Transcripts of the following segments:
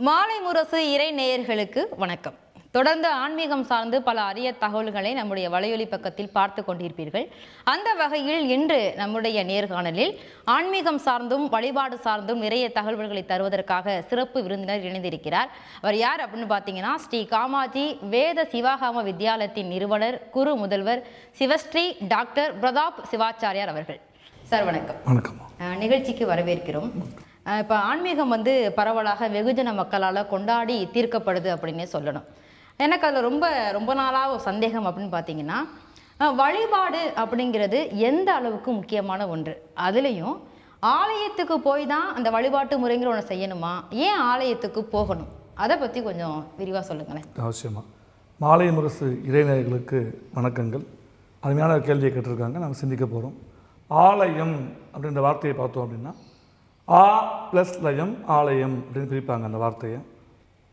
மாலை முரசு இறை நேயர்களுக்கு வணக்கம். தொடர்ந்து ஆன்மீகம் சார்ந்து பல அரிய தகவல்களை நம்முடைய வலையொலி பக்கத்தில் பார்த்து கொண்டிருப்பீர்கள். அந்த வகையில் இன்று நம்முடைய நேர்காணலில் ஆன்மீகம் சார்ந்தும் வழிபாடு சார்ந்தும் நிறைய தகவல்களை தருவதற்காக சிறப்பு விருந்தினர் இணைந்திருக்கிறார். அவர் யார் அப்படின்னு பார்த்தீங்கன்னா, ஸ்ரீ காமாஜி வேத சிவாகாம வித்யாலயத்தின் நிறுவனர் குரு முதல்வர் சிவஸ்ரீ டாக்டர் பிரதாப் சிவாச்சாரியார் அவர்கள். சார் வணக்கம். வணக்கம். நிகழ்ச்சிக்கு வரவேற்கிறோம். இப்போ ஆன்மீகம் பரவலாக வெகுஜன மக்களால் கொண்டாடி தீர்க்கப்படுது அப்படின்னே சொல்லணும். எனக்கு அதில் ரொம்ப நாளாக ஒரு சந்தேகம் அப்படின்னு பார்த்தீங்கன்னா, வழிபாடு அப்படிங்கிறது எந்த அளவுக்கு முக்கியமான ஒன்று. அதுலேயும் ஆலயத்துக்கு போய் தான் அந்த வழிபாட்டு முறைங்கிற ஒன்று செய்யணுமா, ஏன் ஆலயத்துக்கு போகணும், அதை பற்றி கொஞ்சம் விரிவாக சொல்லுங்களேன். அவசியமாக. மாலை முரசு இறைநேயர்களுக்கு வணக்கங்கள். அருமையான கேள்வியை கேட்டிருக்காங்க, நம்ம சிந்திக்க போகிறோம். ஆலயம் அப்படின்ற வார்த்தையை பார்த்தோம் அப்படின்னா, ஆ ப்ளஸ் லயம் ஆலயம் அப்படின்னு பிரிப்பாங்க அந்த வார்த்தையை.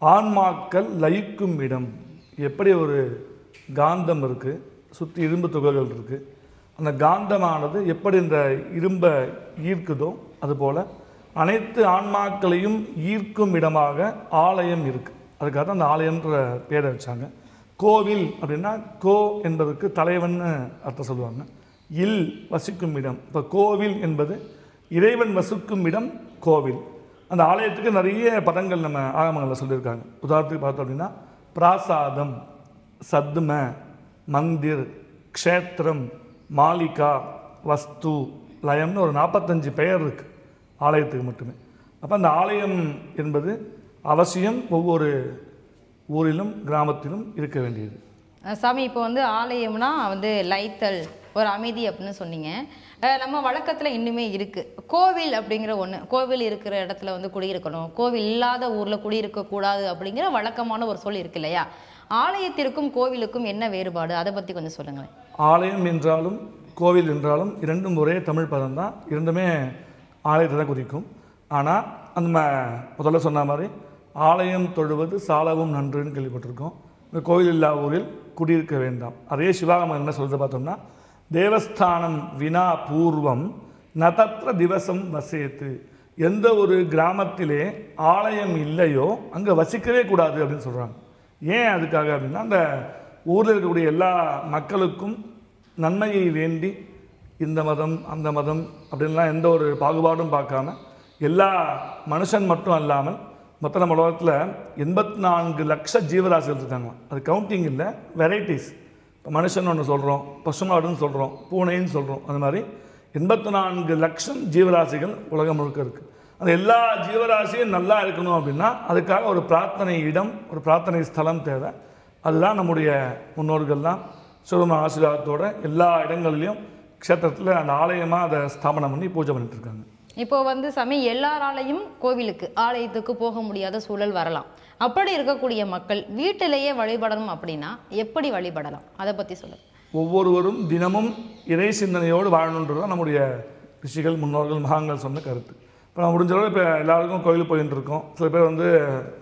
ஆன்மாக்கள் லயிக்கும் இடம். எப்படி ஒரு காந்தம் இருக்குது, சுற்றி இரும்பு துகள்கள் இருக்குது, அந்த காந்தமானது எப்படி இந்த இரும்பை ஈர்க்குதோ அதுபோல் அனைத்து ஆன்மாக்களையும் ஈர்க்கும் இடமாக ஆலயம் இருக்குது. அதுக்காக தான் அந்த ஆலயம்ன்ற பேரை வச்சாங்க. கோவில் அப்படின்னா கோ என்பதற்கு தலைவன்னு அர்த்தம் சொல்லுவாங்க. இல் வசிக்கும் இடம். இப்போ கோவில் என்பது இறைவன் வசிக்கும் இடம் கோவில். அந்த ஆலயத்துக்கு நிறைய பதங்கள் நம்ம ஆகமங்களில் சொல்லியிருக்காங்க. உதாரணத்துக்கு பார்த்தோம் அப்படின்னா, பிராசாதம், சத்ம, மந்திர், க்ஷேத்திரம், மாளிகா, வஸ்து, லயம்னு ஒரு 45 பெயர் இருக்குது ஆலயத்துக்கு மட்டுமே. அப்போ அந்த ஆலயம் என்பது அவசியம் ஒவ்வொரு ஊரிலும் கிராமத்திலும் இருக்க வேண்டியது. சாமி, இப்போ ஆலயம்னா லைத்தல், ஒரு அமைதி அப்படின்னு சொன்னீங்க. நம்ம வழக்கத்தில் இன்னுமே இருக்குது கோவில் அப்படிங்கிற ஒன்று. கோவில் இருக்கிற இடத்துல குடியிருக்கணும், கோவில் இல்லாத ஊரில் குடியிருக்கக்கூடாது அப்படிங்கிற வழக்கமான ஒரு சொல் இருக்கு இல்லையா? ஆலயத்திற்கும் கோவிலுக்கும் என்ன வேறுபாடு, அதை பற்றி கொஞ்சம் சொல்லுங்களேன். ஆலயம் என்றாலும் கோவில் என்றாலும் இரண்டும் ஒரே தமிழ் பதம் தான். இரண்டுமே ஆலயத்தை தான் குறிக்கும். ஆனால் நம்ம முதல்ல சொன்ன மாதிரி ஆலயம் தொழுவது சாலவும் நன்றுன்னு கேள்விப்பட்டிருக்கோம். இந்த கோவில் இல்லா ஊரில் குடியிருக்க வேண்டாம். அதே சிவாகமம் என்ன சொல்கிறது பார்த்தோம்னா, தேவஸ்தானம் வினா பூர்வம் நதத்ர திவசம் வசேத்து. எந்த ஒரு கிராமத்திலே ஆலயம் இல்லையோ அங்கே வசிக்கவே கூடாது அப்படின்னு சொல்கிறாங்க. ஏன் அதுக்காக அப்படின்னா, அந்த ஊரில் இருக்கக்கூடிய எல்லா மக்களுக்கும் நன்மையை வேண்டி இந்த மதம் அந்த மதம் அப்படின்லாம் எந்த ஒரு பாகுபாடும் பார்க்காம எல்லா மனுஷன் மட்டும் அல்லாமல் மொத்த நம்ம உலகத்தில் 84 லட்ச ஜீவராசிகள் இருக்காங்க. அது கவுண்டிங் இல்லை, வெரைட்டிஸ். இப்போ மனுஷன் ஒன்று சொல்கிறோம், பசுமாடுன்னு சொல்கிறோம், பூனைன்னு சொல்கிறோம். அது மாதிரி 84 லட்சம் ஜீவராசிகள் உலகம் முழுக்க இருக்குது. அந்த எல்லா ஜீவராசியும் நல்லா இருக்கணும் அப்படின்னா அதுக்காக ஒரு பிரார்த்தனை இடம், ஒரு பிரார்த்தனை ஸ்தலம் தேவை. அதுதான் நம்முடைய முன்னோர்கள்லாம் சிவபெருமான் ஆசீர்வாதத்தோட எல்லா இடங்களிலையும் க்ஷேத்திரத்தில் அந்த ஆலயமாக அதை ஸ்தாபனம் பண்ணி பூஜை பண்ணிட்டு இருக்காங்க. இப்போ சாமி, எல்லாராலையும் கோவிலுக்கு ஆலயத்துக்கு போக முடியாத சூழல் வரலாம். அப்படி இருக்கக்கூடிய மக்கள் வீட்டிலேயே வழிபடணும் அப்படின்னா எப்படி வழிபடலாம், அதை பற்றி சொல்லுங்கள். ஒவ்வொருவரும் தினமும் இறை சிந்தனையோடு வாழணுன்றது தான் நம்முடைய ரிஷிகள் முன்னோர்கள் மகான்கள் சொன்ன கருத்து. இப்போ நம்ம முடிஞ்சளவு இப்போ எல்லாருக்கும் கோயிலுக்கு போயிட்டு இருக்கோம். சில பேர்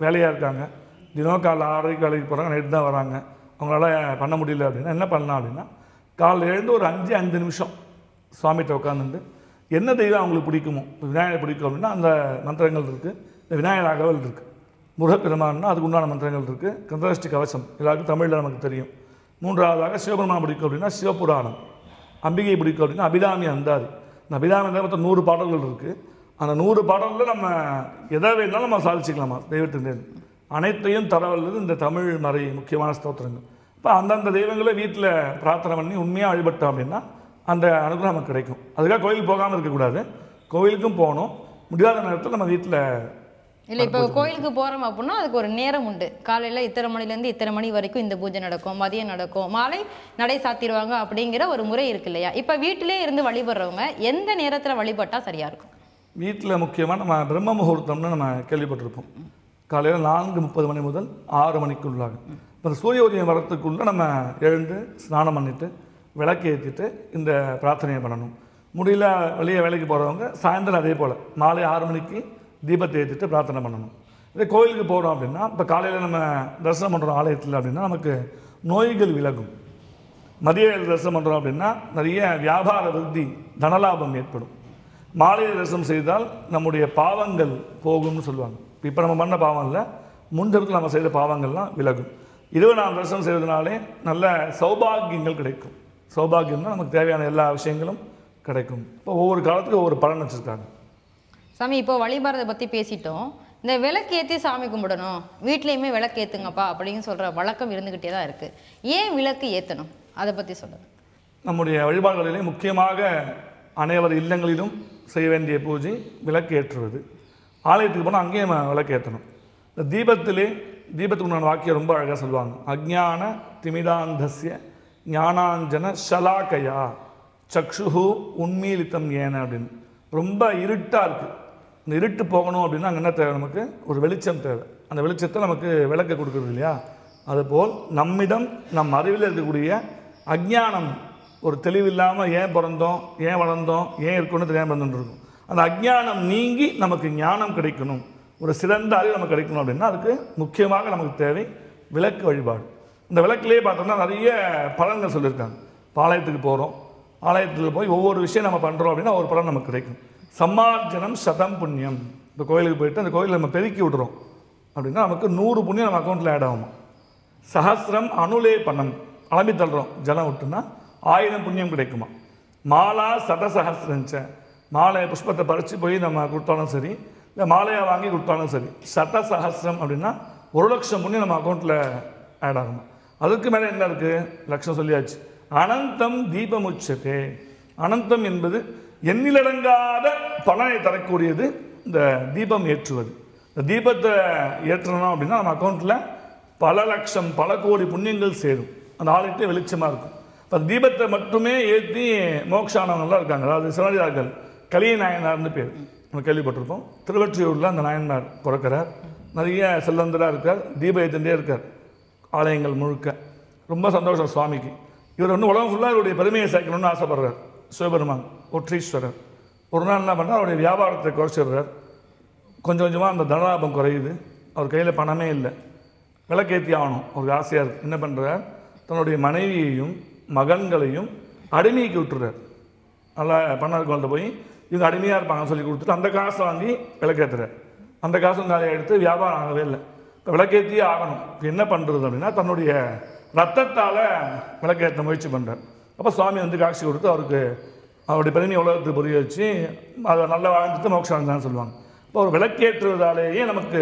வேலையாக இருக்காங்க, தினம் காலைல 6:30 வேலைக்கு போகிறாங்க, நைட்டு தான் வராங்க, அவங்களால பண்ண முடியல அப்படின்னா என்ன பண்ணலாம் அப்படின்னா, காலையில் எழுந்து ஒரு 5 நிமிஷம் சுவாமிகிட்ட உட்காந்துட்டு என்ன தெய்வம் அவங்களுக்கு பிடிக்குமோ, இப்போ விநாயகர் பிடிக்கும் அப்படின்னா அந்த மந்திரங்கள் இருக்குது. இந்த விநாயகர் அகவல் இருக்குது. முருகப்பெருமான்னா அதுக்கு உண்டான மந்திரங்கள் இருக்குது. கந்தசஷ்டி கவசம் எல்லாருக்கும் தமிழில் நமக்கு தெரியும். 3வதாக சிவபெருமான் பிடிக்கும் அப்படின்னா சிவபுராணம், அம்பிகை பிடிக்கும் அப்படின்னா அபிராமி அந்தாதி. இந்த அபிராமி அந்தாதி மொத்தம் 100 பாடல்கள் இருக்குது. அந்த 100 பாடல்களில் நம்ம எதை வேணாலும் நம்ம சாதிச்சிக்கலாமா தெய்வத்தின் அனைத்தையும் தரவல்லது இந்த தமிழ் மறை முக்கியமான ஸ்தோத்திரங்கள். இப்போ அந்தந்த தெய்வங்களை வீட்டில் பிரார்த்தனை பண்ணி உண்மையாக வழிபட்டோம் அப்படின்னா அந்த அனுகிரகம் நமக்கு கிடைக்கும். அதுக்காக கோயிலுக்கு போகாமல் இருக்கக்கூடாது, கோவிலுக்கும் போகணும். முடியாத நேரத்தில் நம்ம வீட்டில் இல்லை. இப்போ கோயிலுக்கு போகிறோம் அப்படின்னா அதுக்கு ஒரு நேரம் உண்டு. காலையில் இத்தனை மணிலேருந்து இத்தனை மணி வரைக்கும் இந்த பூஜை நடக்கும், மதியம் நடக்கும், மாலை நடை சாத்திடுவாங்க அப்படிங்கிற ஒரு முறை இருக்கு இல்லையா? இப்போ வீட்டிலே இருந்து வழிபடுறவங்க எந்த நேரத்தில் வழிபட்டால் சரியாக இருக்கும்? வீட்டில் முக்கியமாக நம்ம பிரம்ம முகூர்த்தம்னு நம்ம கேள்விப்பட்டிருப்போம். காலையில் 4:30 மணி முதல் 6 மணிக்குள்ளாக. இப்போ சூரிய உதயம் வரத்துக்குள்ளே நம்ம எழுந்து ஸ்நானம் பண்ணிவிட்டு விளக்கு ஏற்றிட்டு இந்த பிரார்த்தனையை பண்ணணும். முடியல வெளியே வேலைக்கு போகிறவங்க சாயந்தரம் அதே போல் மாலை 6 மணிக்கு தீபத்தை ஏற்றிட்டு பிரார்த்தனை பண்ணணும். இதே கோயிலுக்கு போகிறோம் அப்படின்னா, இப்போ காலையில் நம்ம தரிசனம் பண்ணுறோம் ஆலயத்தில் அப்படின்னா நமக்கு நோய்கள் விலகும். மதிய தரிசனம் பண்ணுறோம் அப்படின்னா நிறைய வியாபார விருத்தி, தனலாபம் ஏற்படும். மாலை தரிசனம் செய்தால் நம்முடைய பாவங்கள் போகும்னு சொல்லுவாங்க. இப்போ நம்ம பண்ண பாவம் இல்லை, முன்ஜென்மத்தில் நம்ம செய்த பாவங்கள்லாம் விலகும். 20 வருஷம் செய்வதனாலே நல்ல சௌபாகியங்கள் கிடைக்கும். சௌபாகியம்னா நமக்கு தேவையான எல்லா விஷயங்களும் கிடைக்கும். இப்போ ஒவ்வொரு காலத்துக்கும் ஒவ்வொரு பலன் வச்சுருக்காங்க. சாமி இப்போ வழிபாடுறதை பற்றி பேசிட்டோம். இந்த விளக்கு ஏற்றி சாமி கும்பிடணும், வீட்லேயுமே விளக்கு ஏற்றுங்கப்பா அப்படின்னு சொல்கிற வழக்கம் இருந்துக்கிட்டே தான் இருக்குது. ஏன் விளக்கு ஏற்றணும், அதை பற்றி சொல்லுங்கள். நம்முடைய வழிபாடுகளிலே முக்கியமாக அனைவர் இல்லங்களிலும் செய்ய வேண்டிய பூஜை விளக்கு ஏற்றுவது. ஆலயத்துக்கு போனால் அங்கேயும் விளக்கு ஏற்றணும். இந்த தீபத்துக்கு உண்டான வாக்கியம் ரொம்ப அழகாக சொல்லுவாங்க. அஜ்ஞான திமிதாந்தஸ்ய ஞானாஞ்சன ஷலாக்கையா சக்ஷுஹு உண்மீலித்தம் ஏன அப்படின்னு. ரொம்ப இருட்டாக இருக்குது. இந்த இருட்டு போகணும் அப்படின்னா அங்கே என்ன தேவை, நமக்கு ஒரு வெளிச்சம் தேவை. அந்த வெளிச்சத்தை நமக்கு விளக்க கொடுக்குறது இல்லையா? அதுபோல் நம்மிடம் நம் அறிவில் இருக்கக்கூடிய அஜ்ஞானம், ஒரு தெளிவில்லாமல் ஏன் பிறந்தோம், ஏன் வளர்ந்தோம், ஏன் இருக்கணும்னு தெரியாமல் வந்துட்டு இருக்கும். அந்த அஜ்ஞானம் நீங்கி நமக்கு ஞானம் கிடைக்கணும், ஒரு சிறந்த அறிவு நமக்கு கிடைக்கணும் அப்படின்னா அதுக்கு முக்கியமாக நமக்கு தேவை விளக்கு வழிபாடு. இந்த விளக்குலேயே பார்த்தோம்னா நிறைய பலன்கள் சொல்லியிருக்காங்க. ஆலயத்துக்கு போகிறோம், ஆலயத்தில் போய் ஒவ்வொரு விஷயம் நம்ம பண்ணுறோம் அப்படின்னா ஒரு பலன் நமக்கு கிடைக்கும். சம்மார்ஜனம் சதம் புண்ணியம். இந்த கோயிலுக்கு போயிட்டு அந்த கோயிலை நம்ம பெருக்கி விடுறோம் அப்படின்னா நமக்கு 100 புண்ணியம் நம்ம அக்கௌண்ட்டில் ஆட் ஆகுமா. சஹசிரம் அனுலேபனம், அலம்பி தள்ளுறோம் ஜலம் விட்டுன்னா 1000 புண்ணியம் கிடைக்குமா. மாலா சதசஹசிரஞ்ச, மாலை புஷ்பத்தை பறித்து போய் நம்ம கொடுத்தாலும் சரி, இல்லை மாலையாக வாங்கி கொடுத்தாலும் சரி, சதசஹசிரம் அப்படின்னா 1,00,000 புண்ணியம் நம்ம அக்கௌண்ட்டில் ஆட் ஆகுமா. அதுக்கு மேலே என்ன இருக்குது, லட்சம் சொல்லியாச்சு. அனந்தம் தீபமுச்சதே. அனந்தம் என்பது எண்ணிலடங்காத பலனை தரக்கூடியது இந்த தீபம் ஏற்றுவது. இந்த தீபத்தை ஏற்றணும் அப்படின்னா நம்ம அக்கௌண்ட்டில் பல லட்சம் பல கோடி புண்ணியங்கள் சேரும். அந்த ஆலயத்தை வெளிச்சமாக இருக்கும். இப்போ தீபத்தை மட்டுமே ஏற்றி மோட்சானவங்கள்லாம் இருக்காங்க. அதாவது சிவனடியார்கள், கலிய நாயனார்னு பேர் நம்ம கேள்விப்பட்டிருப்போம். திருவொற்றியூரில் அந்த நாயன்மார் பிறக்கிறார். நிறைய செல்வந்தராக இருக்கார், தீப ஏற்றின்றே இருக்கார் ஆலயங்கள் முழுக்க. ரொம்ப சந்தோஷம் சுவாமிக்கு. இவர் வந்து உலகம் ஃபுல்லாக இவருடைய பெருமையை சேர்க்கணும்னு ஆசைப்படுறார். சிவபெருமான் ஒற்றீஸ்வரர் ஒரு நாள் என்ன பண்ணால் அவருடைய வியாபாரத்தை குறைச்சிடுறார். கொஞ்சம் கொஞ்சமாக அந்த தனலாபம் குறையுது. அவர் கையில் பணமே இல்லை, விளக்கேற்றி ஆகணும், அவருக்கு ஆசையாக இருக்குது. என்ன பண்ணுறார், தன்னுடைய மனைவியையும் மகன்களையும் அடிமைக்கு விட்டுறார். நல்லா பண்ணார்கள்ட்ட போய் இவங்க அடிமையாக இருப்பாங்கன்னு சொல்லி கொடுத்துட்டு அந்த காசை வாங்கி விளக்கேற்றுறார். அந்த காசும் காலையை எடுத்து வியாபாரம் ஆகவே இல்லை. இப்போ விளக்கேற்றியே ஆகணும். இப்போ என்ன பண்ணுறது அப்படின்னா தன்னுடைய ரத்தத்தால் விளக்கேற்ற முயற்சி பண்ணுறார். அப்போ சுவாமி வந்து காட்சி கொடுத்து அவருக்கு அவருடைய பெருமையை உலகத்துக்கு புரிய வச்சு அதை நல்லா வாழ்ந்துட்டு மோட்சம் தான் சொல்லுவாங்க. இப்போ ஒரு விளக்கேற்றுவதாலேயே நமக்கு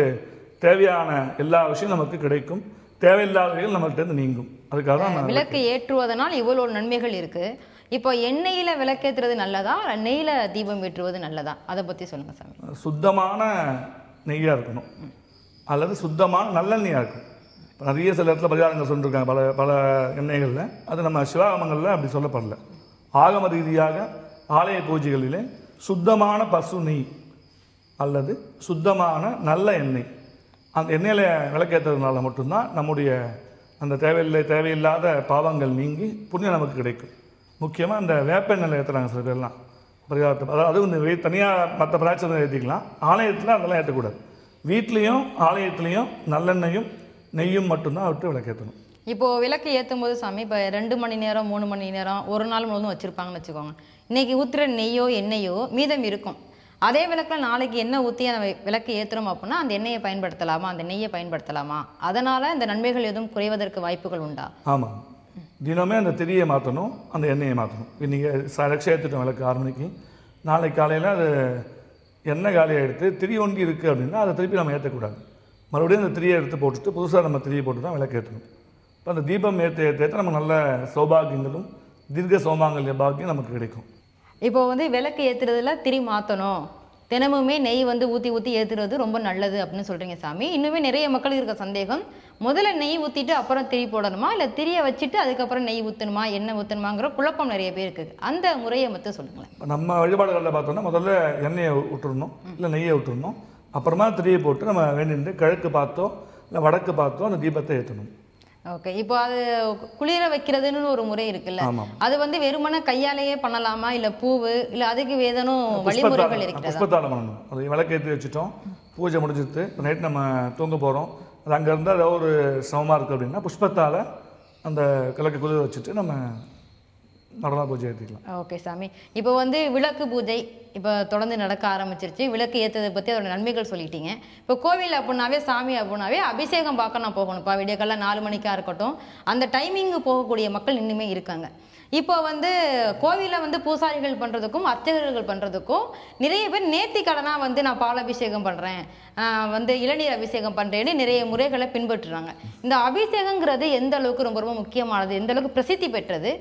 தேவையான எல்லா விஷயம் நமக்கு கிடைக்கும், தேவையில்லாதவைகள் நம்மள்கிட்ட நீங்கும். அதுக்காக தான் விளக்கு ஏற்றுவதனால் இவ்வளோ நன்மைகள் இருக்குது. இப்போ எண்ணெயில் விளக்கேற்றுறது நல்லதா, நெய்யில் தீபம் ஏற்றுவது நல்லதா, அதை பற்றி சொல்லுங்கள் சாமி. சுத்தமான நெய்யாக இருக்கணும் அல்லது சுத்தமான நல்லெண்ணெயாக இருக்கும். இப்போ நிறைய சில இடத்துல பரிகாரங்கள் சொல்லியிருக்காங்க பல பல எண்ணெய்களில். அது நம்ம சிவாகமங்களில் அப்படி சொல்லப்படல. ஆகம ரீதியாக ஆலய பூஜைகளிலே சுத்தமான பசு நெய் அல்லது சுத்தமான நல்ல எண்ணெய், அந்த எண்ணெயில் விளக்கேற்றுறதுனால மட்டும்தான் நம்முடைய அந்த தேவையில்லாத பாவங்கள் நீங்கி புண்ணியம் நமக்கு கிடைக்கும். முக்கியமாக இந்த வேப்ப எண்ணெயில் ஏற்றுறாங்க சில பேர்லாம் பரிகாரத்தை. அதாவது இந்த தனியாக மற்ற பிராட்சத்தை ஏற்றிக்கலாம், ஆலயத்தில் அதெல்லாம் ஏற்றக்கூடாது. வீட்லேயும் ஆலயத்துலேயும் நல்லெண்ணெயும் நெய்யும் மட்டும்தான் விட்டு விளக்கேற்றணும். இப்போது விளக்கு ஏற்றும் போது சாமி இப்போ 2 மணி நேரம் 3 மணி நேரம் ஒரு நாள் முழுவதும் வச்சுருப்பாங்கன்னு வச்சுக்கோங்க. இன்றைக்கி ஊற்றுற நெய்யோ எண்ணெயோ மீதம் இருக்கும். அதே விளக்கில் நாளைக்கு எண்ணெய் ஊற்றி அந்த விளக்கு ஏற்றுறோம் அப்படின்னா அந்த எண்ணெயை பயன்படுத்தலாமா, அந்த நெய்யை பயன்படுத்தலாமா? அதனால் இந்த நன்மைகள் எதுவும் குறைவதற்கு வாய்ப்புகள் உண்டா? ஆமாம், தினமே அந்த திரியை மாற்றணும், அந்த எண்ணெயை மாற்றணும். இன்றைக்கி ரக்ஷை ஏற்றிட்டோம் விளக்கு 6 மணிக்கு, நாளைக்கு காலையில் அது எண்ணெய் காலியாக எடுத்து திரி ஒண்டி இருக்குது அப்படின்னா அதை திருப்பி நம்ம ஏற்றக்கூடாது. மறுபடியும் அந்த திரியை எடுத்து போட்டுட்டு புதுசாக நம்ம திரியை போட்டு தான் விளக்கு ஏற்றணும். இப்போ அந்த தீபம் ஏற்ற நம்ம நல்ல சௌபாகியங்களும் தீர்க்க சௌமாங்கல்ய பாக்கியம் நமக்கு கிடைக்கும். இப்போ வந்து விளக்கு ஏற்றுறதுல திரி மாற்றணும், தினமுமே நெய் வந்து ஊற்றி ஏற்றுறது ரொம்ப நல்லது அப்படின்னு சொல்கிறீங்க சாமி. இன்னுமே நிறைய மக்களுக்கு இருக்க சந்தேகம், முதல்ல நெய் ஊற்றிட்டு அப்புறம் திரி போடணுமா, இல்லை திரியை வச்சுட்டு அதுக்கப்புறம் நெய் ஊற்றணுமா, எண்ணெய் ஊற்றணுமாங்கிற குழப்பம் நிறைய பேர் இருக்குது. அந்த முறையை மட்டும் சொல்லுங்களேன். நம்ம வழிபாடுகளில் பார்த்தோம்னா முதல்ல எண்ணெயை விட்டுறணும், இல்லை நெய்யை விட்டுறணும், அப்புறமா திரியை போட்டு நம்ம வேண்டிட்டு கிழக்கு பார்த்தோ இல்லை வடக்கு பார்த்தோ அந்த தீபத்தை ஏற்றணும். ஓகே, இப்போ அது குளிர வைக்கிறதுன்னு ஒரு முறை இருக்குல்ல, அது வந்து வெறுமனே கையாலேயே பண்ணலாமா, இல்லை பூவு, இல்லை அதுக்கு ஏதேனும் வழிமுறைகள் இருக்கிறது? புஷ்பத்தால் பண்ணணும். அது விளக்கேற்றி வச்சுட்டோம், பூஜை முடிஞ்சிட்டு நைட் நம்ம தூங்க போகிறோம், அது அங்கே இருந்தால் ஏதாவது ஒரு சமமாக இருக்குது அப்படின்னா புஷ்பத்தால் அந்த கிழக்கு குளிர வச்சுட்டு நம்ம நடன பூஜை ஏற்றிக்கலாம். ஓகே சாமி, இப்போ வந்து விளக்கு பூஜை இப்போ தொடர்ந்து நடக்க ஆரம்பிச்சிருச்சு. விளக்கு ஏற்றதை பற்றி அதோட நன்மைகள் சொல்லிட்டீங்க. இப்போ கோவில் அப்படின்னாவே சாமி அப்படின்னாவே அபிஷேகம் பார்க்க நான் போகணும்ப்பா, விடியக்கால 4 மணிக்காக இருக்கட்டும், அந்த டைமிங்கு போகக்கூடிய மக்கள் இன்னுமே இருக்காங்க. இப்போ வந்து கோவிலில் வந்து பூசாரிகள் பண்ணுறதுக்கும் அர்ச்சகர்கள் பண்ணுறதுக்கும் நிறைய பேர் நேர்த்தி கடனாக வந்து நான் பால் அபிஷேகம் பண்ணுறேன், வந்து இளநீர் அபிஷேகம் பண்ணுறேன்னு நிறைய முறைகளை பின்பற்றுறாங்க. இந்த அபிஷேகங்கிறது எந்த அளவுக்கு ரொம்ப ரொம்ப முக்கியமானது, எந்த அளவுக்கு பிரசித்தி பெற்றது?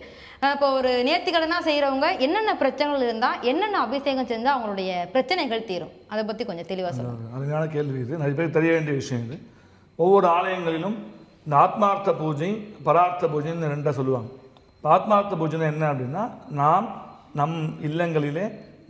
இப்போ ஒரு நேர்த்தி கடனாக செய்கிறவங்க என்னென்ன பிரச்சனைகள் இருந்தால் என்னென்ன அபிஷேகம் செஞ்சால் அவங்களுடைய பிரச்சனைகள் தீரும், அதை பற்றி கொஞ்சம் தெளிவாக சொல்லுங்கள். அருமையான கேள்வி இது. நிறைய பேர் தெரிய வேண்டிய விஷயம் இது. ஒவ்வொரு ஆலயங்களிலும் இந்த ஆத்மார்த்த பூஜை பரார்த்த பூஜைன்னு 2 சொல்லுவாங்க. ஆத்மார்த்த பூஜை என்ன அப்படின்னா, நாம் நம் இல்லங்களிலே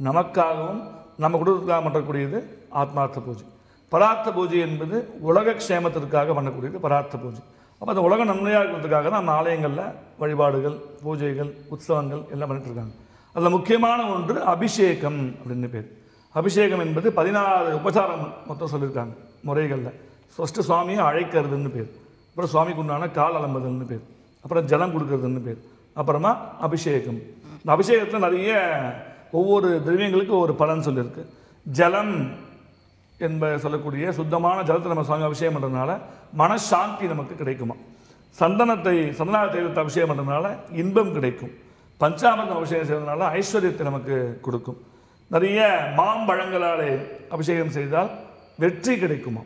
நமக்காகவும் நம்ம குடும்பத்துக்காக பண்ணக்கூடியது ஆத்மார்த்த பூஜை. பரார்த்த பூஜை என்பது உலக க்ஷேமத்திற்காக பண்ணக்கூடியது பரார்த்த பூஜை. அப்போ அந்த உலக நன்மையாக இருக்கிறதுக்காக தான் நம்ம ஆலயங்களில் வழிபாடுகள், பூஜைகள், உற்சவங்கள் எல்லாம் பண்ணிட்டுருக்காங்க. அதில் முக்கியமான ஒன்று அபிஷேகம் அப்படின்னு பேர். அபிஷேகம் என்பது 16 உபசாரம் மொத்தம் சொல்லியிருக்காங்க முறைகளில். ஃபஸ்ட்டு சுவாமியை அழைக்கிறதுன்னு பேர், அப்புறம் சுவாமிக்கு உண்டான கால் அலம்புதல்னு பேர், அப்புறம் ஜலம் கொடுக்கறதுன்னு பேர், அப்புறமா அபிஷேகம். இந்த அபிஷேகத்தில் நிறைய ஒவ்வொரு திரவியங்களுக்கு ஒரு பலன் சொல்லியிருக்கு. ஜலம் சொல்லக்கூடிய சுத்தமான ஜலத்தை நம்ம சுவாமி அபிஷேகம் பண்ணுறதுனால மனசாந்தி நமக்கு கிடைக்குமா. சந்தன தைலத்தை அபிஷேகம் பண்ணுறதுனால இன்பம் கிடைக்கும். பஞ்சாமிர்தம் அபிஷேகம் செய்வதனால ஐஸ்வர்யத்தை நமக்கு கொடுக்கும். நிறைய மாம்பழங்களாலே அபிஷேகம் செய்தால் வெற்றி கிடைக்குமா.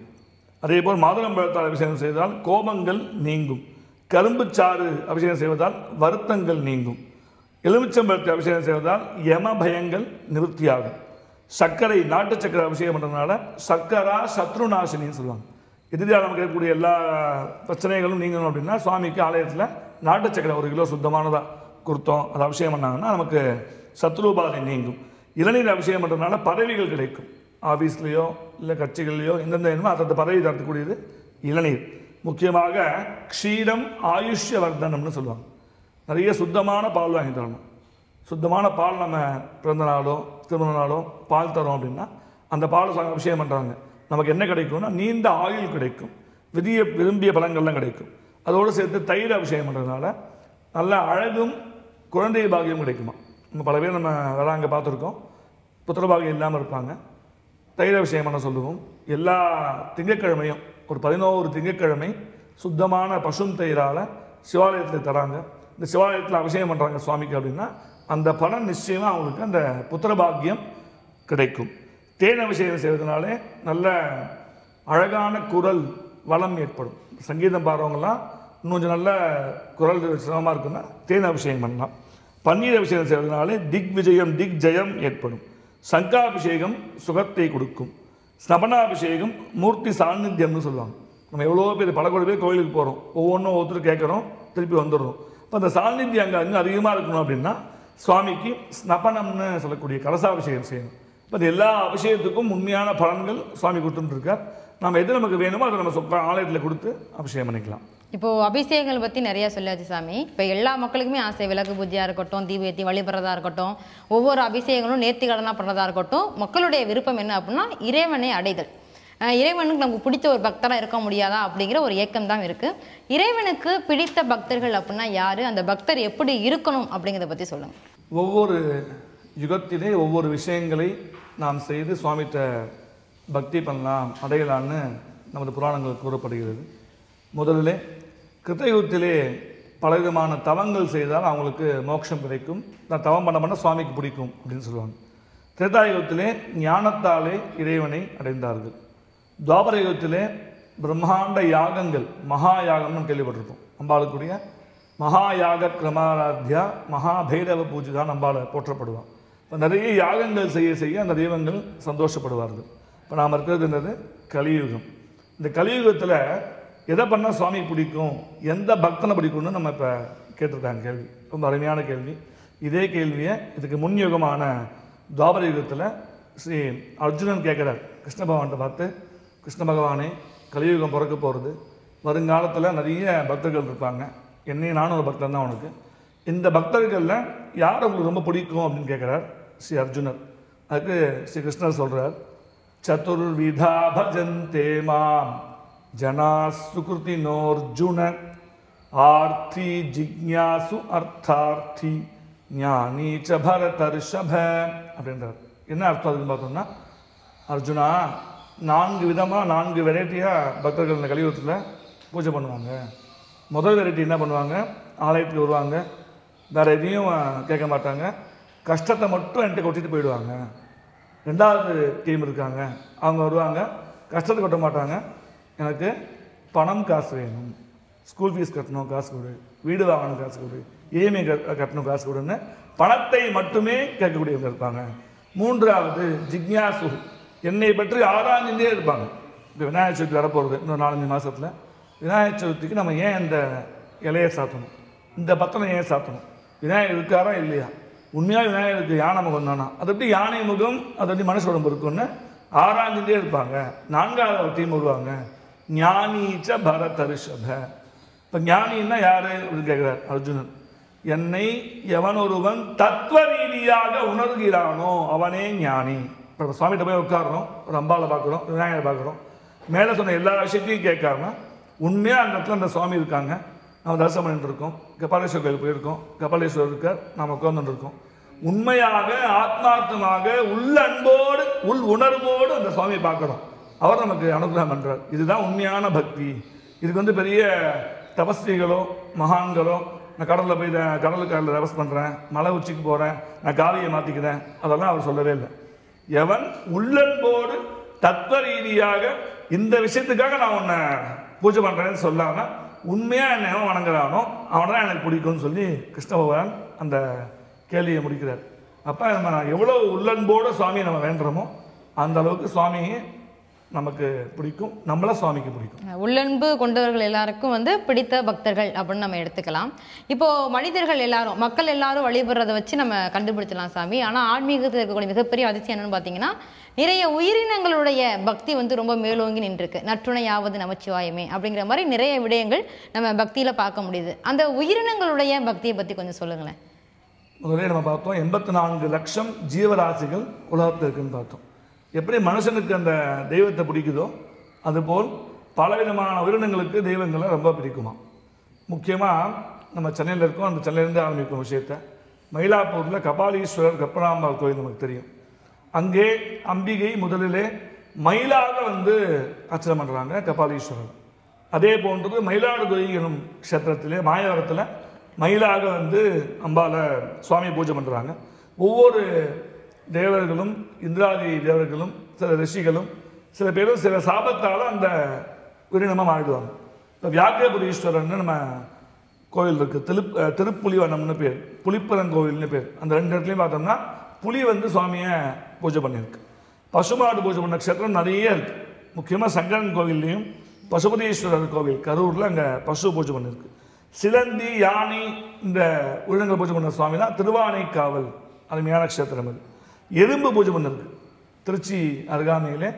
அதே போல் மாதுளம்பழத்தால் அபிஷேகம் செய்தால் கோபங்கள் நீங்கும். கரும்புச்சாறு அபிஷேகம் செய்வதால் வருத்தங்கள் நீங்கும். எலுமிச்சம்பழத்தை அபிஷேகம் செய்வதால் யம பயங்கள் நிவர்த்தியாகும். சர்க்கரை, நாட்டு சர்க்கரை அபிஷேகம் பண்ணுறதுனால சர்க்கரா சத்ருநாசினின்னு சொல்லுவாங்க. எதிரியாக நமக்கு இருக்கக்கூடிய எல்லா பிரச்சனைகளும் நீங்கணும் அப்படின்னா சுவாமிக்கு ஆலயத்தில் நாட்டு சர்க்கரை 1 கிலோ சுத்தமானதாக கொடுத்தோம், அதை அபிஷேகம் பண்ணாங்கன்னா நமக்கு சத்ருபாதை நீங்கும். இளநீர் அபிஷேகம் பண்ணுறதுனால பதவிகள் கிடைக்கும். ஆஃபீஸ்லேயோ இல்லை கட்சிகள்லையோ எந்தெந்த வேணுமோ அந்த பதவி தரக்கூடியது இளநீர். முக்கியமாக க்ஷீரம் ஆயுஷ்ய வர்தனம்னு சொல்லுவாங்க. நிறைய சுத்தமான பால் வாங்கி தரணும். சுத்தமான பால் நம்ம பிறந்த நாளோ திருமண நாளோ பால் தரோம் அப்படின்னா அந்த பால் அபிஷேகம் பண்ணுறாங்க. நமக்கு என்ன கிடைக்கும்னா நீண்ட ஆயுள் கிடைக்கும், விரும்பிய பலன்கள்லாம் கிடைக்கும். அதோடு சேர்த்து தயிர் அபிஷேகம் பண்ணுறதுனால நல்ல அழகும் குழந்தை பாகியம் கிடைக்குமா. நம்ம பல பேர் நம்ம வராங்க பார்த்துருக்கோம், புத்திரபாகியம் இல்லாமல் இருப்பாங்க. தயிர் அபிஷேகம் பண்ண சொல்லுவோம். எல்லா திங்கட்கிழமையும் ஒரு 11 திங்கட்கிழமை சுத்தமான பசும் தயிரால் சிவாலயத்தில் தராங்க. இந்த சிவாலயத்தில் அபிஷேகம் பண்ணுறாங்க சுவாமிக்கு அப்படின்னா அந்த பலன் நிச்சயமாக அவங்களுக்கு அந்த புத்திரபாகியம் கிடைக்கும். தேன் அபிஷேகம் செய்வதனாலே நல்ல அழகான குரல் வளம் ஏற்படும். சங்கீதம் பாடுறவங்கலாம் இன்னும் கொஞ்சம் நல்ல குரல் சிரமமாக இருக்குன்னா தேன் அபிஷேகம் பண்ணலாம். பன்னீர் அபிஷேகம் செய்வதனாலே திக் விஜயம் திக் ஜெயம் ஏற்படும். சங்காபிஷேகம் சுகத்தை கொடுக்கும். ஸ்னபனாபிஷேகம் மூர்த்தி சாநித்தியம்னு சொல்லுவாங்க. நம்ம எவ்வளோ பேர் பல கோடி பேர் கோயிலுக்கு போகிறோம், ஒவ்வொருத்தரும் கேட்குறோம், திருப்பி வந்துடுறோம். இப்போ அந்த சாநித்தியம் அங்கே அதிகமாக இருக்கணும் அப்படின்னா சுவாமிக்கு ஸ்னபனம்னு சொல்லக்கூடிய கலசாபிஷேகம் செய்யணும். இப்போ இந்த எல்லா அபிஷேகத்துக்கும் உண்மையான பலன்கள் சுவாமி கொடுத்துட்டுருக்கார். நம்ம எது நமக்கு வேணுமோ அதை நம்ம ஆலயத்தில் கொடுத்து அபிஷேகம் பண்ணிக்கலாம். இப்போது அபிஷேகங்கள் பற்றி நிறையா சொல்லியாச்சு சாமி. இப்போ எல்லா மக்களுக்குமே ஆசை, விளக்கு பூஜையாக இருக்கட்டும், தீபேத்தி வழிபடுறதா இருக்கட்டும், ஒவ்வொரு அபிஷேகங்களும் நேர்த்தி கடனாக பண்ணுறதா இருக்கட்டும், மக்களுடைய விருப்பம் என்ன அப்படின்னா இறைவனை அடைதல். இறைவனுக்கு நமக்கு பிடிச்ச ஒரு பக்தராக இருக்க முடியாதா அப்படிங்கிற ஒரு ஏக்கம் தான் இருக்குது. இறைவனுக்கு பிடித்த பக்தர்கள் அப்படின்னா யார், அந்த பக்தர் எப்படி இருக்கணும் அப்படிங்கிறத பற்றி சொல்லுங்கள். ஒவ்வொரு யுகத்திலே ஒவ்வொரு விஷயங்களை நாம் செய்து சுவாமிகிட்ட பக்தி பண்ணலாம், அடையலான்னு நமது புராணங்கள் கூறப்படுகிறது. முதலிலே கிருத்தயுகத்திலே பலவிதமான தவங்கள் செய்தால் அவங்களுக்கு மோட்சம் கிடைக்கும். நான் தவம் பண்ண சுவாமிக்கு பிடிக்கும் அப்படின்னு சொல்லுவாங்க. திரேதாயுகத்திலே ஞானத்தாலே இறைவனை அடைந்தார்கள். துவாபர யுகத்திலே பிரம்மாண்ட யாகங்கள், மகா யாகம்னு கேள்விப்பட்டிருக்கோம். அம்பாளுக்குரிய மகாயாக கிரமாராத்யா மகாபைரவ பூஜை தான் அம்பாளை போற்றப்படுவான். இப்போ நிறைய யாகங்கள் செய்ய செய்ய அந்த தெய்வங்கள் சந்தோஷப்படுவார்கள். இப்போ நாம் இருக்கிறதுன்றது கலியுகம். இந்த கலியுகத்தில் எதை பண்ணால் சுவாமி பிடிக்கும், எந்த பக்தனை பிடிக்கும்னு நம்ம இப்போ கேட்டிருக்காங்க. கேள்வி ரொம்ப அருமையான கேள்வி. இதே கேள்வியை இதுக்கு முன் யுகமான துவாபர யுகத்தில் ஸ்ரீ அர்ஜுனன் கேட்குறார் கிருஷ்ண பகவான்கிட்ட பார்த்து, கிருஷ்ண பகவானே கலியுகம் பிறக்க போகிறது, வருங்காலத்தில் நிறைய பக்தர்கள் இருப்பாங்க, என்னையும் நானும் ஒரு பக்தன் தான் உனக்கு, இந்த பக்தர்களில் யார் உங்களுக்கு ரொம்ப பிடிக்கும் அப்படின்னு கேட்குறார் ஸ்ரீ அர்ஜுனர். அதுக்கு ஸ்ரீ கிருஷ்ணர் சொல்கிறார், சதுர்விதா பஜந்தே மாம் ஜனா சுகிருதினோர்ஜுன ஆர்த்தி ஜிக்ஞாசு அர்த்தார்த்தி ஞானீச்ச பரதர்ஷப அப்படின்றார். என்ன அர்த்தம் அதுன்னு பார்த்தோம்னா, அர்ஜுனா 4 விதமாக 4 வெரைட்டியாக பக்தர்கள் இந்த கலியுகத்தில் பூஜை பண்ணுவாங்க. முதல் வெரைட்டி என்ன பண்ணுவாங்க, ஆலயத்துக்கு வருவாங்க, வேறு எதையும் கேட்க மாட்டாங்க, கஷ்டத்தை மட்டும் என்கிட்ட கொட்டிட்டு போயிடுவாங்க. 2வது டீம் இருக்காங்க, அவங்க வருவாங்க, கஷ்டத்தை கொட்ட மாட்டாங்க, எனக்கு பணம் காசு வேணும், ஸ்கூல் ஃபீஸ் கட்டணும் காசு கொடு, வீடு வாங்கணும் காசு கொடு, இஎம்ஐ கட்டணும் காசு கொடுன்னு பணத்தை மட்டுமே கேட்கக்கூடியவங்க இருப்பாங்க. 3வது ஜிக்ஞாசு, என்னை பற்றி ஆராய்ஞ்சிட்டே இருப்பாங்க. இப்போ விநாயகர் சதுர்த்தி வரப்போகிறது இன்னும் 4-5 மாதத்தில். விநாயகர் சதுர்த்திக்கு நம்ம ஏன் இந்த இலையை சாத்தணும், இந்த பத்திரம் ஏன் சாத்தணும், விநாயகர் இருக்காரா இல்லையா, உண்மையாக விநாயகருக்கு யானை முகம் தானா, அது எப்படி யானை முகம், அது எப்படி மனுஷ உடம்பு இருக்குன்னு ஆராய்ஞ்சிட்டே இருப்பாங்க. 4வது ஒரு டீம் வருவாங்க, ஞானீச்ச பரதரிஷப. இப்போ ஞானின்னா யார் அப்படின்னு கேட்குறார் அர்ஜுனன். என்னை எவன் ஒருவன் தத்துவ ரீதியாக உணர்கிறானோ அவனே ஞானி. இப்போ சுவாமிகிட்ட போய் உட்காரணும், ஒரு அம்பாவை பார்க்குறோம், விநாயகரை பார்க்குறோம், மேலே சொன்ன எல்லா விஷயத்தையும் கேட்காம உண்மையாக அந்த இடத்துல அந்த சுவாமி இருக்காங்க, நம்ம தரிசனம் பண்ணிட்டு இருக்கோம், கபாலீஸ்வரர் கோயில் போயிருக்கோம், கபாலீஸ்வரர் இருக்கார், நாம் உட்கார்ந்துட்டு இருக்கோம், உண்மையாக ஆத்மார்த்தமாக உள்ளன்போடு உள் உணர்வோடு அந்த சுவாமியை பார்க்குறோம், அவர் நமக்கு அனுகிரகம் பண்ணுறார். இதுதான் உண்மையான பக்தி. இதுக்கு பெரிய தபஸ்விகளோ மகான்களோ, நான் கடலில் போய் கடலுக்காரில் தபஸ் பண்ணுறேன், மலை உச்சிக்கு போகிறேன், நான் காவியை மாற்றிக்கிறேன், அதெல்லாம் அவர் சொல்லவே இல்லை. எவன் உள்ளன்போடு தத்துவ ரீதியாக இந்த விஷயத்துக்காக நான் உன்னை பூஜை பண்ணுறேன்னு சொல்லாமல் உண்மையாக என்னை எவன் வணங்குறானோ அவன் தான் எனக்கு பிடிக்கும்னு சொல்லி கிருஷ்ண பகவான் அந்த கேள்வியை முடிக்கிறார். அப்போ நம்ம எவ்வளோ உள்ளன்போடு சுவாமியை நம்ம வேண்டுறோமோ அந்த அளவுக்கு சுவாமி நமக்கு பிடிக்கும், நம்மள சுவாமிக்கு பிடிக்கும். உள்ளன்பு கொண்டவர்கள் எல்லாருக்கும் பிடித்த பக்தர்கள் அப்படின்னு நம்ம எடுத்துக்கலாம். இப்போ மனிதர்கள் எல்லாரும், மக்கள் எல்லாரும் வழிபடுறதை வச்சு நம்ம கண்டுபிடிச்சலாம் சாமி. ஆனால் ஆன்மீகத்தில் இருக்கக்கூடிய மிகப்பெரிய அதிசயம் என்னன்னு பார்த்தீங்கன்னா, நிறைய உயிரினங்களுடைய பக்தி ரொம்ப மேலோங்கி நின்றுருக்கு. நற்றுணையாவது நமச்சிவாயமே அப்படிங்கிற மாதிரி நிறைய விடயங்கள் நம்ம பக்தியில் பார்க்க முடியுது. அந்த உயிரினங்களுடைய பக்தியை பற்றி கொஞ்சம் சொல்லுங்களேன். முதலே நம்ம பார்த்தோம் 84 லட்சம் ஜீவராசிகள் உலகத்தில் இருக்குன்னு பார்த்தோம். எப்படி மனுஷனுக்கு அந்த தெய்வத்தை பிடிக்குதோ அதுபோல் பலவிதமான உயிரினங்களுக்கு தெய்வங்களை ரொம்ப பிடிக்குமா. முக்கியமாக நம்ம சென்னையில் இருக்கோம், அந்த சென்னையிலேருந்து ஆரம்பிக்கும் விஷயத்தை. மயிலாப்பூரில் கபாலீஸ்வரர் கற்பனாம்பாள் கோயில் நமக்கு தெரியும். அங்கே அம்பிகை முதலிலே மயிலாக அர்ச்சனை பண்ணுறாங்க கபாலீஸ்வரர். அதே போன்றது மயிலாடுதுறை எனும் க்ஷேத்திரத்திலே மாயவரத்தில் மயிலாக அம்பாலை சுவாமி பூஜை பண்ணுறாங்க. ஒவ்வொரு தேவர்களும் இந்திராதி தேவர்களும் சில ரிஷிகளும் சில பேரும் சில சாபத்தால் அந்த உயிரினமாக மாறிடுவாங்க. இப்போ வியாக்கிரபுரீஸ்வரர்னு நம்ம கோயில் இருக்குது, திருப்புலிவனம்னு பேர், புலிப்பரங்கோவில்னு பேர். அந்த 2 இடத்துலையும் பார்த்தோம்னா புலி சுவாமியை பூஜை பண்ணியிருக்கு. பசுமாடு பூஜை பண்ண க்ஷேத்திரம் நிறைய இருக்குது. முக்கியமாக சங்கரன் கோவில்லையும் பசுபதீஸ்வரர் கோவில் கரூரில் அங்கே பசு பூஜை பண்ணியிருக்கு. சிலந்தி யானை இந்த உயிரினங்கள் பூஜை பண்ண சுவாமி தான் திருவானைக்காவல், அருமையான க்ஷேத்திரம். அது எறும்பு பூஜை பண்ணிருக்கு. திருச்சி அருகாமையிலே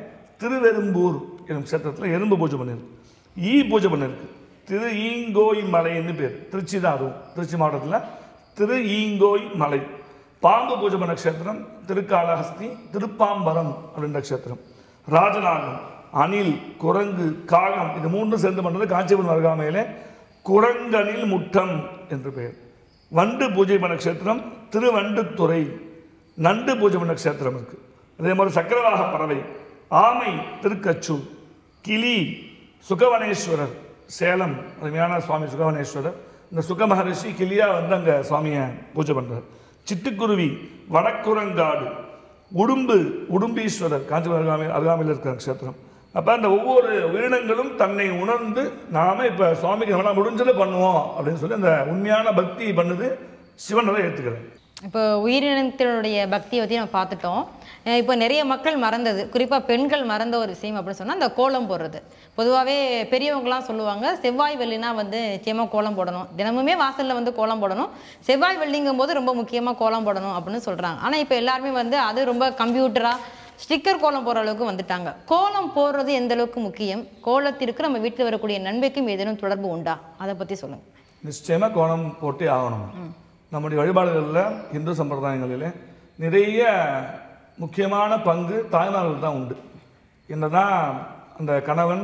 திருவெரும்பூர் எனும் க்ஷேத்திரத்தில் எறும்பு பூஜை பண்ணியிருக்கு. ஈ பூஜை பண்ணியிருக்கு. திரு ஈங்கோய் மலைன்னு பேர், திருச்சி தான், அதுவும் திருச்சி மாவட்டத்தில் திரு ஈங்கோய் மலை. பாம்பு பூஜை பண்ண க்ஷேத்திரம் திருக்காளஹஸ்தி, திருப்பாம்பரம் அப்படின்ற க்ஷேத்திரம். ராஜநாகம், அணில், குரங்கு, காகம் இது 3 சேர்ந்து பண்ணுறது காஞ்சிபுரம் அருகாமையிலே குரங்கனில் முட்டம் என்று பெயர். வண்டு பூஜை பண்ண க்ஷேத்திரம் திருவண்டுத்துறை. நண்டு பூஜை பண்ண க்ஷேத்திரம் இருக்குது. அதே மாதிரி சக்கரவாக பறவை, ஆமை திருக்கச்சூர், கிளி சுகவனேஸ்வரர் சேலம், அருமையான சுவாமி சுகவனேஸ்வரர். இந்த சுக மகரிஷி கிளியாக அங்கே சுவாமியை பூஜை பண்ணுறார். சிட்டுக்குருவி, வடக்குரங்காடு, உடும்பு உடும்பீஸ்வரர் காஞ்சிபுரம் அருகாமையில் இருக்கிற க்ஷேத்திரம். அப்போ அந்த ஒவ்வொரு உயிரினங்களும் தன்னை உணர்ந்து நாம் இப்போ சுவாமிக்கு நம்மளால் முடிஞ்சதை பண்ணுவோம் அப்படின்னு சொல்லி அந்த உண்மையான பக்தி பண்ணுது சிவன் தான் ஏற்றுக்கிறேன். இப்போ உயிரினத்தினுடைய பக்தியை பற்றி நம்ம பார்த்துட்டோம். இப்போ நிறைய மக்கள் மறந்தது, குறிப்பாக பெண்கள் மறந்த ஒரு விஷயம் அப்படின்னு சொன்னால் அந்த கோலம் போடுறது. பொதுவாகவே பெரியவங்களாம் சொல்லுவாங்க, செவ்வாய் வெள்ளினா நிச்சயமாக கோலம் போடணும், தினமுமே வாசலில் கோலம் போடணும், செவ்வாய் வெள்ளிங்கும் போது ரொம்ப முக்கியமாக கோலம் போடணும் அப்படின்னு சொல்கிறாங்க. ஆனால் இப்போ எல்லாருமே அது ரொம்ப கம்ப்யூட்டராக ஸ்டிக்கர் கோலம் போடுற அளவுக்கு வந்துட்டாங்க. கோலம் போடுறது எந்த அளவுக்கு முக்கியம், கோலத்திற்கு நம்ம வீட்டில் வரக்கூடிய நன்மைக்கும் ஏதேனும் தொடர்பு உண்டா, அதை பற்றி சொல்லுங்கள். நிச்சயமாக கோலம் போட்டே ஆகணும். நம்முடைய வழிபாடுகளில் இந்து சம்பிரதாயங்களில் நிறைய முக்கியமான பங்கு தாய்மார்கள் தான் உண்டு. என்னதான் அந்த கணவன்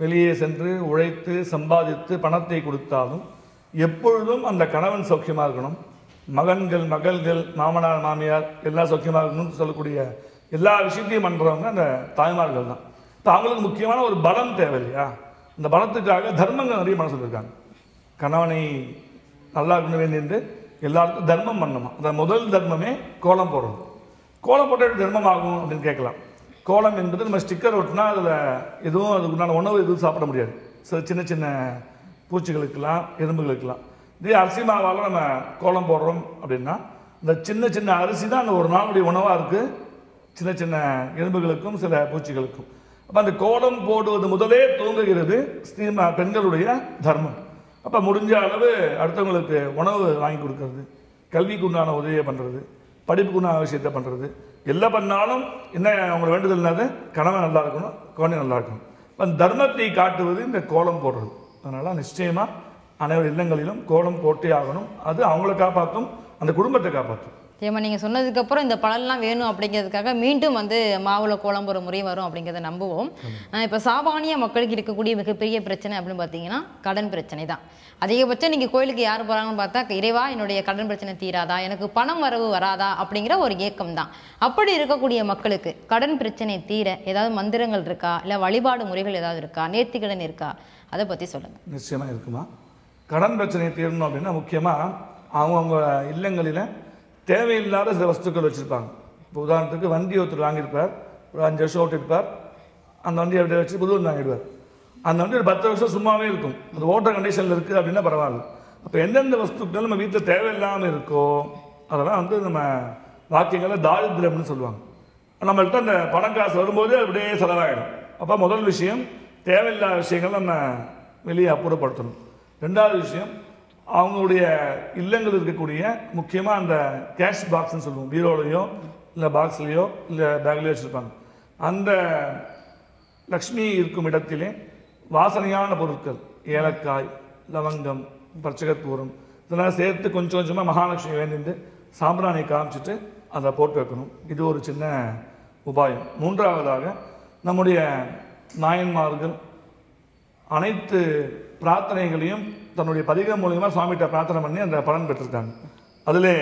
வெளியே சென்று உழைத்து சம்பாதித்து பணத்தை கொடுத்தாலும் எப்பொழுதும் அந்த கணவன் சௌக்கியமாக இருக்கணும், மகன்கள் மகள்கள் மாமனார் மாமியார் எல்லாம் சௌக்கியமாக இருக்கணும்னு சொல்லக்கூடிய எல்லா விஷயத்தையும் பண்ணுறவங்க அந்த தாய்மார்கள் தான். இப்போ அவங்களுக்கு முக்கியமான ஒரு பலம் தேவை இல்லையா? இந்த பலத்துக்காக தர்மங்கள் நிறைய பண்ண சொல்லியிருக்காங்க. கணவனை நல்லா இருக்கணும் வேண்டிட்டு எல்லாருக்கும் தர்மம் பண்ணணுமா. அந்த முதல் தர்மமே கோலம் போடுறது. கோலம் போட்டு தர்மம் ஆகும் அப்படின்னு கேட்கலாம். கோலம் என்பது நம்ம ஸ்டிக்கர் ஒட்டினா அதில் எதுவும் அதுக்குண்டான உணவு எதுவும் சாப்பிட முடியாது. சின்ன சின்ன பூச்சிகளுக்கெல்லாம் எறும்புகளுக்கெல்லாம். இதே அரிசி மாவால் நம்ம கோலம் போடுறோம் அப்படின்னா இந்த சின்ன சின்ன அரிசி தான் அந்த ஒரு நாளுடைய உணவாக இருக்குது சின்ன சின்ன எறும்புகளுக்கும் சில பூச்சிகளுக்கும். அப்போ அந்த கோலம் போடுவது முதலே தூங்குகிறது பெண்களுடைய தர்மம். அப்போ முடிஞ்ச அளவு அடுத்தவங்களுக்கு உணவு வாங்கி கொடுக்கறது, கல்விக்கு உண்டான உதவியை பண்ணுறது, படிப்புக்கு உண்டான விஷயத்தை பண்ணுறது, எல்லாம் பண்ணாலும் என்ன அவங்க வேண்டுதல் என்னது? கணவன் நல்லா இருக்கணும், குழந்தை நல்லா இருக்கணும். இப்போ அந்த தர்மத்தை காட்டுவது இந்த கோலம் போடுறது. அதனால் நிச்சயமாக அனைவர் இல்லங்களிலும் கோலம் போட்டே ஆகணும். அது அவங்கள காப்பாற்றும், அந்த குடும்பத்தை காப்பாற்றும். ஏமா நீங்கள் சொன்னதுக்கப்புறம் இந்த பலன்லாம் வேணும் அப்படிங்கிறதுக்காக மீண்டும் வந்து மாவுல கோலம் போகிற முறை வரும் அப்படிங்கிறத நம்புவோம். இப்போ சாமானிய மக்களுக்கு இருக்கக்கூடிய மிகப்பெரிய பிரச்சனை அப்படின்னு பார்த்தீங்கன்னா கடன் பிரச்சனை தான். அதிகபட்சம் நீங்கள் கோயிலுக்கு யார் போகிறாங்கன்னு பார்த்தா, இறைவா என்னுடைய கடன் பிரச்சனை தீராதா, எனக்கு பணம் வரவு வராதா அப்படிங்கிற ஒரு ஏக்கம் தான். அப்படி இருக்கக்கூடிய மக்களுக்கு கடன் பிரச்சனை தீர ஏதாவது மந்திரங்கள் இருக்கா, இல்லை வழிபாடு முறைகள் ஏதாவது இருக்கா, நேர்த்திக்கடன் இருக்கா, அதை பற்றி சொல்லுங்கள். நிச்சயமாக இருக்குமா. கடன் பிரச்சனையை தீரணும் அப்படின்னா முக்கியமாக அவங்கவுங்க இல்லங்களில் தேவையில்லாத சில வஸ்துக்கள் வச்சுருப்பாங்க. இப்போ உதாரணத்துக்கு வண்டி ஒருத்தர் வாங்கியிருப்பார், ஒரு 5 வருஷம் ஓட்டிருப்பார். அந்த வண்டியை அப்படியே வச்சு புது வண்டி வாங்கிடுவார். அந்த வண்டி ஒரு 10 வருஷம் சும்மாவே இருக்கும். அது ஓட்ட கண்டிஷனில் இருக்குது அப்படின்னா பரவாயில்ல. அப்போ எந்தெந்த வஸ்துக்கள் நம்ம வீட்டில் தேவையில்லாமல் இருக்கோ அதெல்லாம் வந்து நம்ம வாக்கியங்களில் தாரித்திரம்னு சொல்லுவாங்க. நம்மள்கிட்ட அந்த பணம் காசு வரும்போது அப்படியே செலவாகிடும். அப்போ முதல் விஷயம் தேவையில்லாத விஷயங்கள் நம்ம வெளியே அப்புறப்படுத்தணும். ரெண்டாவது விஷயம் அவங்களுடைய இல்லங்கள் இருக்கக்கூடிய முக்கியமாக அந்த கேஷ் பாக்ஸ்ன்னு சொல்லுவோம். பீரோலையோ இல்லை பாக்ஸ்லேயோ இல்லை பேக்லேயோ வச்சுருப்பாங்க. அந்த லக்ஷ்மி இருக்கும் இடத்திலே வாசனையான பொருட்கள், ஏலக்காய், லவங்கம், பச்சைக்கற்பூரம் இதெல்லாம் சேர்த்து கொஞ்சம் கொஞ்சமாக மகாலட்சுமி வேண்டிட்டு சாம்பிராணி காமிச்சிட்டு அதை போட்டு வைக்கணும். இது ஒரு சின்ன உபாயம். மூன்றாவதாக நம்முடைய நாயன்மார்கள் அனைத்து பிரார்த்தனைகளையும் தன்னுடைய பதிகம் மூலியமாக சுவாமிகிட்ட பிரார்த்தனை பண்ணி அந்த பலன் பெற்றிருக்காங்க. அதில்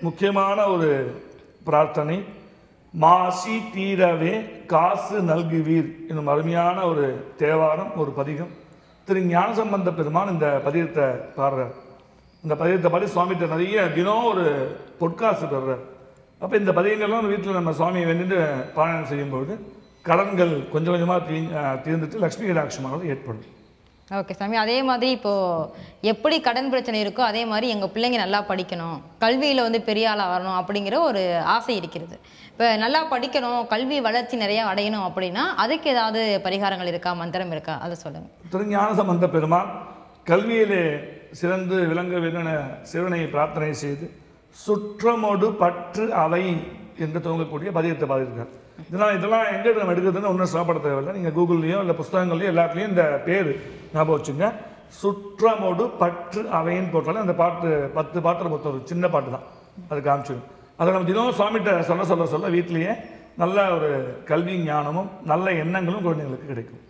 முக்கியமான ஒரு பிரார்த்தனை, மாசி தீரவே காசு நல்குவீர் என்னும் அருமையான ஒரு தேவாரம், ஒரு பதிகம். திரு ஞானசம்பந்த பெருமான் இந்த பதிகத்தை பாடுறார். இந்த பதிகத்தை பாடி சுவாமிகிட்ட நிறைய தினம் ஒரு பொற்காசு பெறுறார். அப்போ இந்த பதிகங்கள்லாம் வீட்டில் நம்ம சுவாமியை வேண்டிட்டு பாராயணம் செய்யும்பொழுது கடன்கள் கொஞ்சம் கொஞ்சமாக தீர்ந்துட்டு லக்ஷ்மி கடாட்சமானது ஏற்படும். ஓகே சாமி, அதே மாதிரி இப்போது எப்படி கடன் பிரச்சனை இருக்கோ அதே மாதிரி எங்கள் பிள்ளைங்க நல்லா படிக்கணும், கல்வியில் வந்து பெரிய ஆளாக வரணும் அப்படிங்கிற ஒரு ஆசை இருக்கிறது. இப்போ நல்லா படிக்கணும், கல்வி வளர்ச்சி நிறையா அடையணும் அப்படின்னா அதுக்கு ஏதாவது பரிகாரங்கள் இருக்கா, மந்திரம் இருக்கா, அதை சொல்லுங்கள். திருஞான சம்பந்த பெருமான் கல்வியிலே சிறந்து விளங்க வேண்டிய சிவனை பிரார்த்தனை செய்து சுற்றமோடு பற்று அவை என்று துவங்கக்கூடிய பதிகத்தை பாதிருக்கார். இதெல்லாம் எங்கே நம்ம எடுக்கிறதுன்னு ஒன்றும் சிரமப்பட தேவையில்லை. நீங்கள் கூகுள்லேயோ இல்லை புஸ்தகங்கள்லையோ எல்லாத்துலேயும் இந்த பேர் ஞாபகம் வச்சுங்க. சுற்றமோடு பற்று அவைன்னு போட்டாலே அந்த பாட்டு 10 பாட்டில் மொத்தம் ஒரு சின்ன பாட்டு தான், அது காமிச்சிடும். அதை நம்ம தினமும் சுவாமிகிட்ட சொல்ல வீட்டிலேயே நல்ல ஒரு கல்வி ஞானமும் நல்ல எண்ணங்களும் குழந்தைங்களுக்கு கிடைக்கும்.